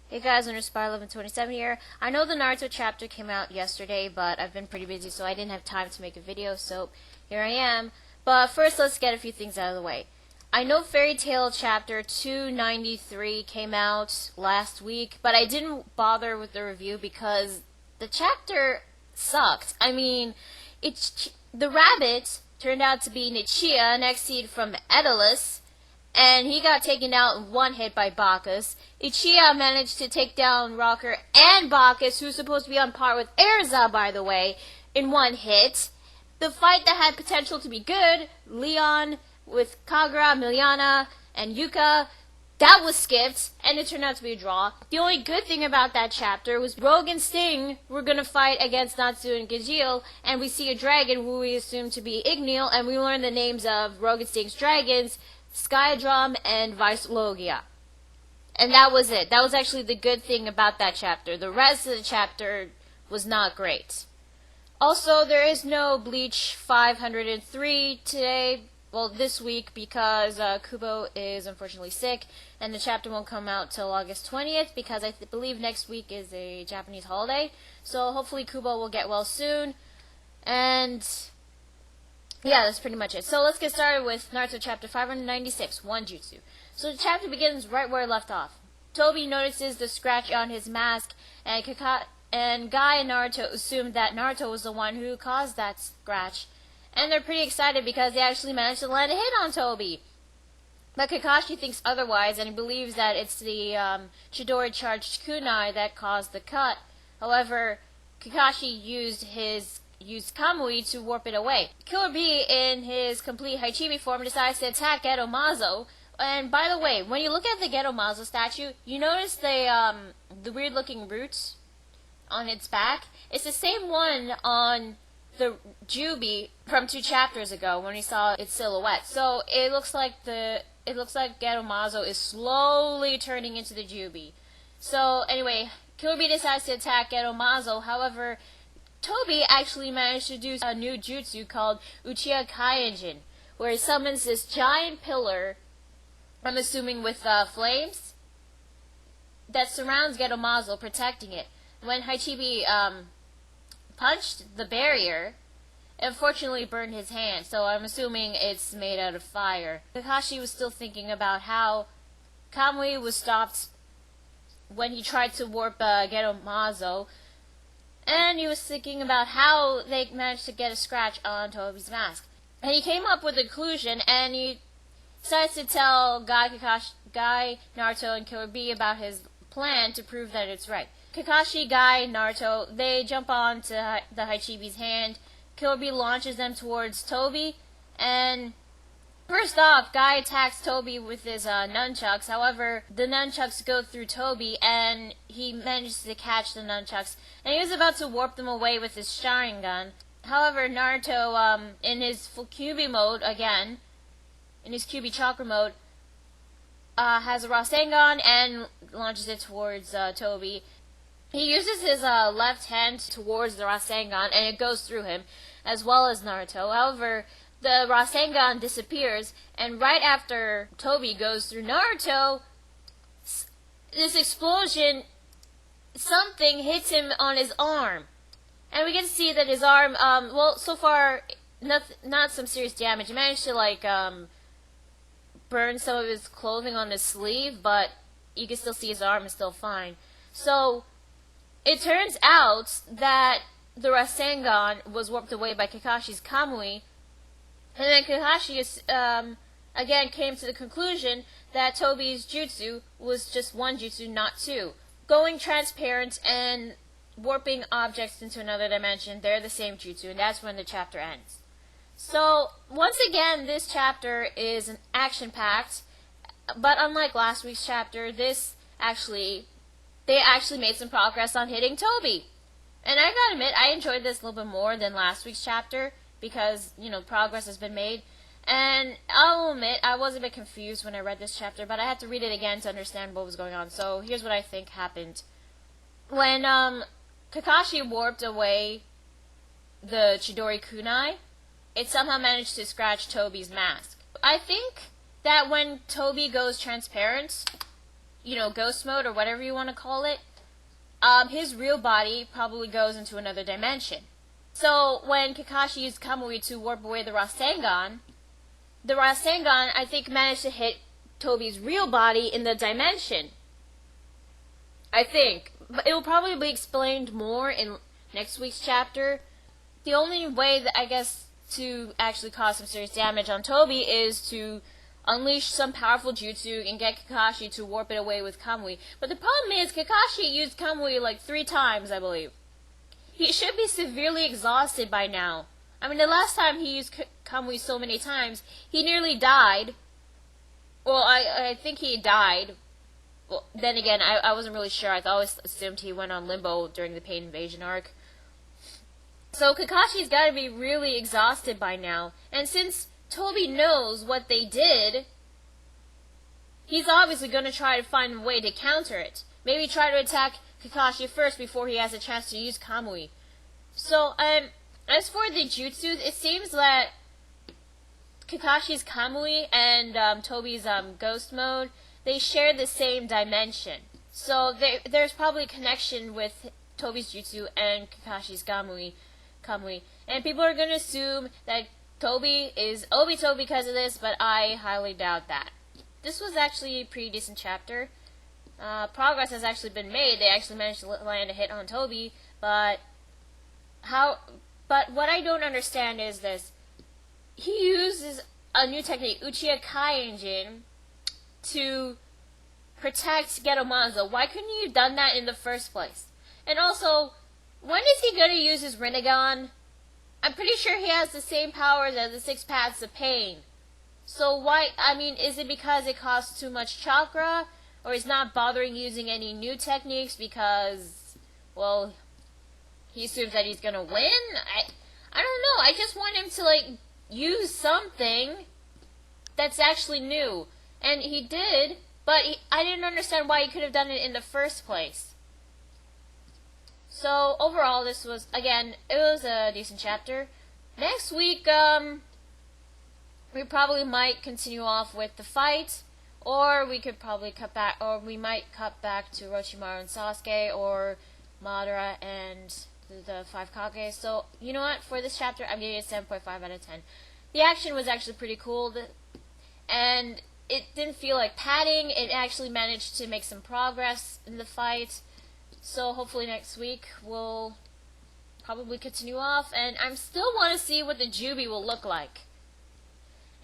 Hey guys, Underspy1127 here. I know the Naruto chapter came out yesterday, but I've been pretty busy, so I didn't have time to make a video, so here I am. But first, let's get a few things out of the way. I know Fairy Tail chapter 293 came out last week, but I didn't bother with the review because the chapter sucked. I mean, the rabbit turned out to be Nichia, an exceed from Edalus, and he got taken out in one hit by Bacchus. Ichiya managed to take down Rocker and Bacchus, who's supposed to be on par with Erza, by the way, in one hit. The fight that had potential to be good, Leon with Kagura, Miliana, and Yuka, that was skipped, and it turned out to be a draw. The only good thing about that chapter was Rogue and Sting were going to fight against Natsu and Gajeel, and we see a dragon who we assume to be Igneel, and we learn the names of Rogue and Sting's dragons, Skydrum and Vice Logia. And that was it. That was actually the good thing about that chapter. The rest of the chapter was not great. Also, there is no Bleach 503 today, well, this week, because Kubo is unfortunately sick, and the chapter won't come out till August 20th, because I believe next week is a Japanese holiday. So hopefully Kubo will get well soon, and yeah, that's pretty much it. So let's get started with Naruto chapter 596, One Jutsu. So the chapter begins right where it left off. Tobi notices the scratch on his mask, and Guy and Naruto assume that Naruto was the one who caused that scratch. And they're pretty excited because they actually managed to land a hit on Tobi. But Kakashi thinks otherwise, and he believes that it's the Chidori charged kunai that caused the cut. However, Kakashi used Kamui to warp it away. Killer Bee, in his complete Haichibi form, decides to attack Geto Mazo. And by the way, when you look at the Geto Mazo statue, you notice the weird-looking roots on its back. It's the same one on the Jubi from 2 chapters ago when we saw its silhouette. So it looks like Geto Mazo is slowly turning into the Jubi. So anyway, Killer Bee decides to attack Geto Mazo. However, Tobi actually managed to do a new jutsu called Uchiha Kaijin, where he summons this giant pillar, I'm assuming with flames, that surrounds Geto Mazo, protecting it. When Haichibi punched the barrier, it unfortunately burned his hand, so I'm assuming it's made out of fire. Kakashi was still thinking about how Kamui was stopped when he tried to warp Geto Mazo, and he was thinking about how they managed to get a scratch on Tobi's mask. And he came up with a conclusion, and he decides to tell Guy, Naruto, and Killer Bee about his plan to prove that it's right. Kakashi, Guy, Naruto, they jump on to the Haichibi's hand. Killer Bee launches them towards Tobi, and first off, Guy attacks Tobi with his nunchucks. However, the nunchucks go through Tobi, and he manages to catch the nunchucks. And he was about to warp them away with his Sharingan. However, Naruto, in his full Kyuubi mode again, in his Kyuubi chakra mode, has a Rasengan and launches it towards Tobi. He uses his left hand towards the Rasengan, and it goes through him, as well as Naruto. However, the Rasengan disappears, and right after Tobi goes through Naruto, this explosion, something hits him on his arm. And we get to see that his arm, well, so far, not some serious damage. He managed to, burn some of his clothing on his sleeve, but you can still see his arm is still fine. So it turns out that the Rasengan was warped away by Kakashi's Kamui, and then Kakashi again came to the conclusion that Tobi's jutsu was just one jutsu, not 2. Going transparent and warping objects into another dimension, they're the same jutsu, and that's when the chapter ends. So, once again, this chapter is an action-packed, but unlike last week's chapter, they actually made some progress on hitting Tobi. And I gotta admit, I enjoyed this a little bit more than last week's chapter, because, progress has been made. And I'll admit, I was a bit confused when I read this chapter, but I had to read it again to understand what was going on. So, here's what I think happened. When, Kakashi warped away the Chidori kunai, it somehow managed to scratch Tobi's mask. I think that when Tobi goes transparent, ghost mode or whatever you want to call it, his real body probably goes into another dimension. So when Kakashi used Kamui to warp away the Rasengan, I think managed to hit Tobi's real body in the dimension. I think. But it will probably be explained more in next week's chapter. The only way that I guess to actually cause some serious damage on Tobi is to unleash some powerful jutsu and get Kakashi to warp it away with Kamui. But the problem is Kakashi used Kamui like 3 times, I believe. He should be severely exhausted by now. I mean, the last time he used Kamui so many times, he nearly died. Well, I think he died. Well, then again, I wasn't really sure. I always assumed he went on limbo during the Pain Invasion arc. So Kakashi's got to be really exhausted by now. And since Tobi knows what they did, he's obviously going to try to find a way to counter it. Maybe try to attack Kakashi first before he has a chance to use Kamui. So, as for the jutsus, it seems that Kakashi's Kamui and Tobi's ghost mode, they share the same dimension. So there's probably a connection with Tobi's jutsu and Kakashi's Kamui. And people are going to assume that Tobi is Obito because of this, but I highly doubt that. This was actually a pretty decent chapter. Progress has actually been made. They actually managed to land a hit on Tobi, but what I don't understand is this. He uses a new technique, Uchiha Kaijin, to protect Geromanzo. Why couldn't you have done that in the first place? And also, when is he going to use his Rinnegan? I'm pretty sure he has the same powers as the 6 Paths of Pain. So why, is it because it costs too much chakra? Or he's not bothering using any new techniques because, well, he assumes that he's going to win? I don't know. I just want him to, use something that's actually new. And he did, but I didn't understand why he could have done it in the first place. So, overall, this was, again, it was a decent chapter. Next week, we probably might continue off with the fight, or we could probably cut back, or we might cut back to Orochimaru and Sasuke, or Madara and the 5 Kage. So, you know what, for this chapter, I'm giving it a 7.5 out of 10. The action was actually pretty cool, and it didn't feel like padding. It actually managed to make some progress in the fight. So hopefully next week we'll probably continue off, and I still want to see what the Jubi will look like.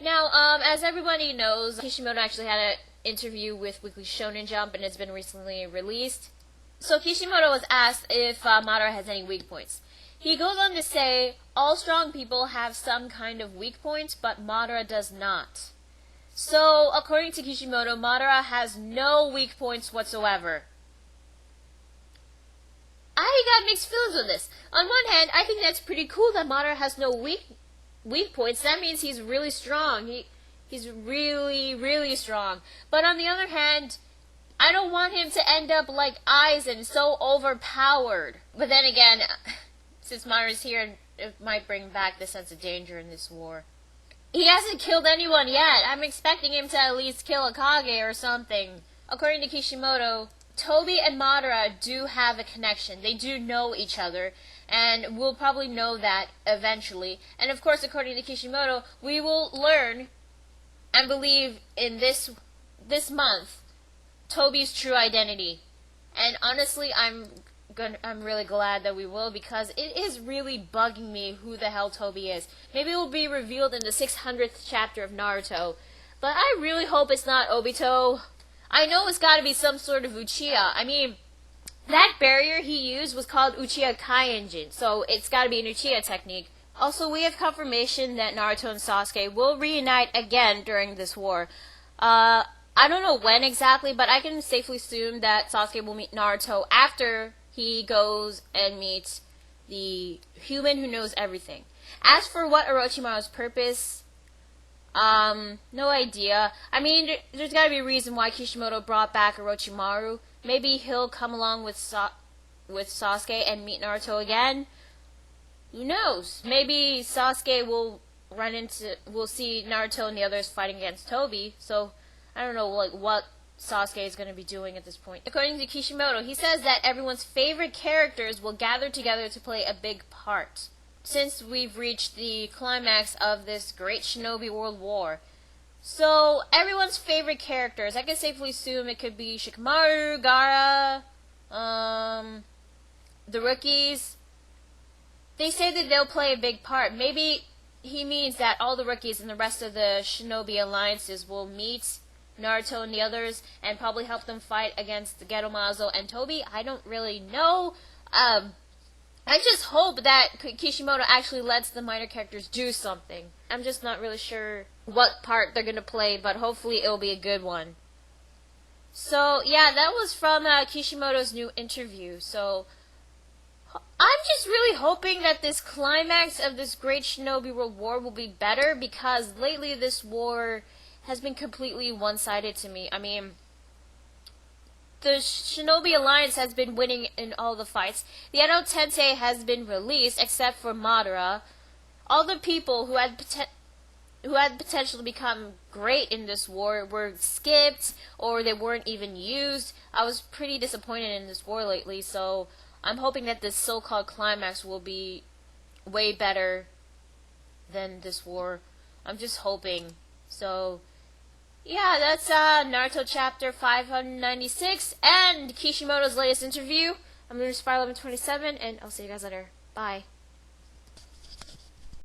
Now, as everybody knows, Kishimoto actually had an interview with Weekly Shonen Jump, and it's been recently released. So Kishimoto was asked if Madara has any weak points. He goes on to say, all strong people have some kind of weak points, but Madara does not. So, according to Kishimoto, Madara has no weak points whatsoever. I got mixed feelings on this. On one hand, I think that's pretty cool that Madara has no weak points. That means he's really strong. He's really, really strong. But on the other hand, I don't want him to end up like Aizen, so overpowered. But then again, since Madara's here, it might bring back the sense of danger in this war. He hasn't killed anyone yet. I'm expecting him to at least kill a Kage or something. According to Kishimoto, Tobi and Madara do have a connection. They do know each other, and we'll probably know that eventually. And of course, according to Kishimoto, we will learn and believe in this month Tobi's true identity. And honestly, I'm really glad that we will, because it is really bugging me who the hell Tobi is. Maybe it will be revealed in the 600th chapter of Naruto, but I really hope it's not Obito. I know it's got to be some sort of Uchiha. That barrier he used was called Uchiha Kaijin, so it's got to be an Uchiha technique. Also, we have confirmation that Naruto and Sasuke will reunite again during this war. I don't know when exactly, but I can safely assume that Sasuke will meet Naruto after he goes and meets the human who knows everything. As for what Orochimaru's purpose, no idea. There's gotta be a reason why Kishimoto brought back Orochimaru. Maybe he'll come along with Sasuke and meet Naruto again. Who knows? Maybe Sasuke will we'll see Naruto and the others fighting against Tobi. So, I don't know what Sasuke is going to be doing at this point. According to Kishimoto, he says that everyone's favorite characters will gather together to play a big part. Since we've reached the climax of this great shinobi world war. So, everyone's favorite characters, I can safely assume it could be Shikamaru, Gaara, the rookies. They say that they'll play a big part. Maybe he means that all the rookies and the rest of the shinobi alliances will meet Naruto and the others and probably help them fight against the Geromazo and Tobi. I don't really know. I just hope that Kishimoto actually lets the minor characters do something. I'm just not really sure what part they're going to play, but hopefully it'll be a good one. So, yeah, that was from Kishimoto's new interview. So, I'm just really hoping that this climax of this great shinobi world war will be better, because lately this war has been completely one-sided to me. I mean, the Shinobi Alliance has been winning in all the fights. The Edo Tensei has been released, except for Madara. All the people who had potential to become great in this war were skipped, or they weren't even used. I was pretty disappointed in this war lately, so I'm hoping that this so-called climax will be way better than this war. I'm just hoping. So, yeah, that's Naruto chapter 596 and Kishimoto's latest interview. I'm Lunar Spiral 27, and I'll see you guys later. Bye.